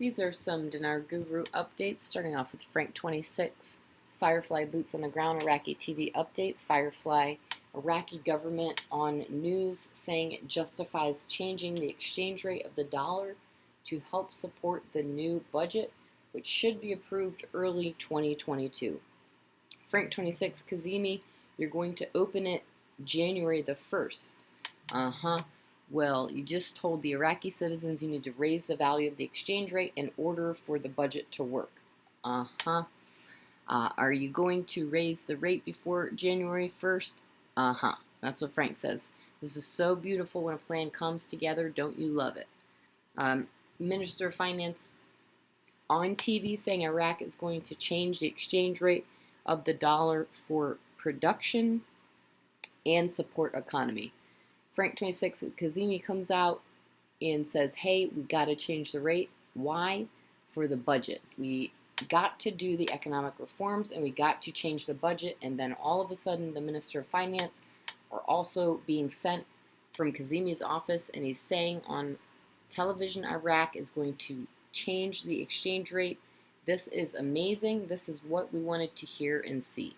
These are some Dinar Guru updates, starting off with Frank 26, Firefly Boots on the Ground Iraqi TV update. Firefly, Iraqi government on news saying it justifies changing the exchange rate of the dollar to help support the new budget, which should be approved early 2022. Frank 26, Kazemi, you're going to open it January the 1st. Well, you just told the Iraqi citizens you need to raise the value of the exchange rate in order for the budget to work. Are you going to raise the rate before January 1st? That's what Frank says. This is so beautiful when a plan comes together. Don't you love it? Minister of Finance on TV saying Iraq is going to change the exchange rate of the dollar for production and support economy. Frank 26 Kazemi comes out and says, hey, we got to change the rate. Why? For the budget. We got to do the economic reforms and we got to change the budget. And then all of a sudden, the Minister of Finance are also being sent from Kazemi's office, and he's saying on television Iraq is going to change the exchange rate. This is amazing. This is what we wanted to hear and see.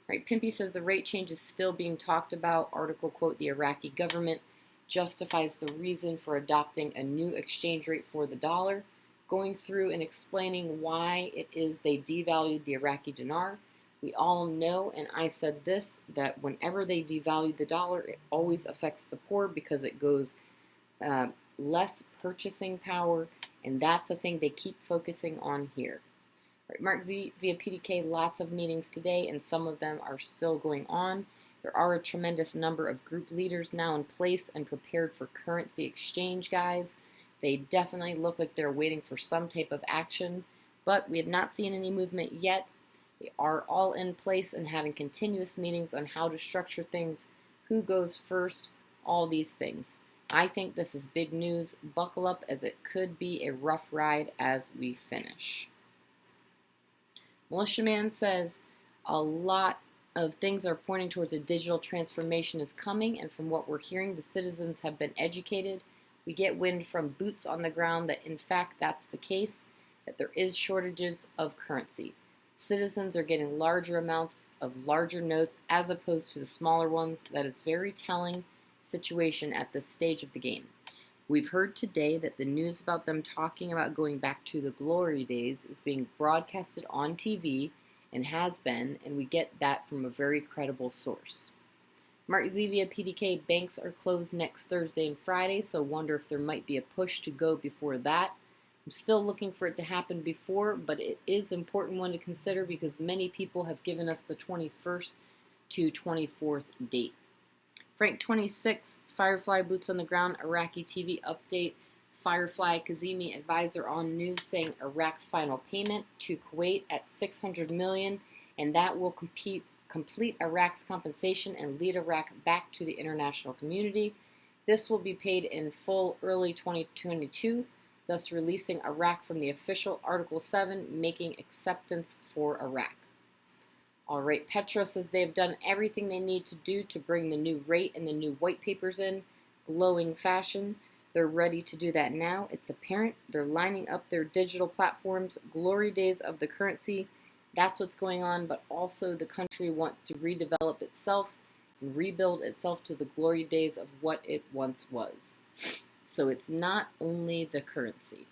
Right, Pimpy says the rate change is still being talked about. Article quote, the Iraqi government justifies the reason for adopting a new exchange rate for the dollar, going through and explaining why it is they devalued the Iraqi dinar. We all know, and I said this, that whenever they devalue the dollar, it always affects the poor because it goes less purchasing power, and that's the thing they keep focusing on here. Right, Mark Z via PDK, lots of meetings today, and some of them are still going on. There are a tremendous number of group leaders now in place and prepared for currency exchange, guys. They definitely look like they're waiting for some type of action, but we have not seen any movement yet. They are all in place and having continuous meetings on how to structure things, who goes first, all these things. I think this is big news. Buckle up, as it could be a rough ride as we finish. Militiaman says a lot of things are pointing towards a digital transformation is coming, and from what we're hearing, the citizens have been educated. We get wind from boots on the ground that in fact that's the case, that there is shortages of currency. Citizens are getting larger amounts of larger notes as opposed to the smaller ones. That is very telling situation at this stage of the game. We've heard today that the news about them talking about going back to the glory days is being broadcasted on TV and has been, and we get that from a very credible source. Mark Z via PDK, banks are closed next Thursday and Friday, so wonder if there might be a push to go before that. I'm still looking for it to happen before, but it is an important one to consider because many people have given us the 21st to 24th date. Frank 26, Firefly Boots on the Ground, Iraqi TV update. Firefly Kazemi advisor on news saying Iraq's final payment to Kuwait at $600 million, and that will complete Iraq's compensation and lead Iraq back to the international community. This will be paid in full early 2022, thus releasing Iraq from the official Article 7, making acceptance for Iraq. All right, Petro says they have done everything they need to do to bring the new rate and the new white papers in glowing fashion. They're ready to do that now. It's apparent they're lining up their digital platforms, glory days of the currency. That's what's going on, but also the country wants to redevelop itself and rebuild itself to the glory days of what it once was. So it's not only the currency.